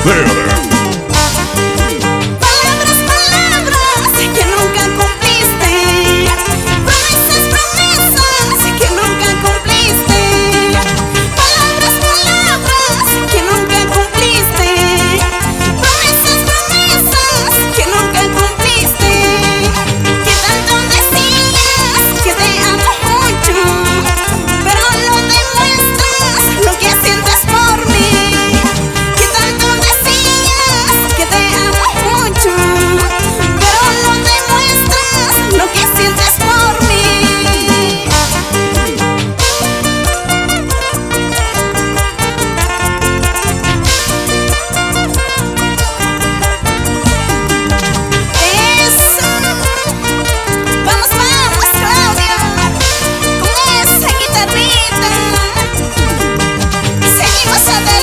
poder. Palabras, palabras que nunca cumpliste. Promesas, promesas que nunca cumpliste. Palabras, palabras que nunca cumpliste. Promesas, promesas que nunca cumpliste. Que tanto decías que te amo mucho, pero no demuestras lo que sientes por mí. Que tanto decías que te amo mucho, pero no demuestras lo que sientes por mí. Eso. Vamos, vamos, Claudia, con esa guitarrita. Seguimos adelante.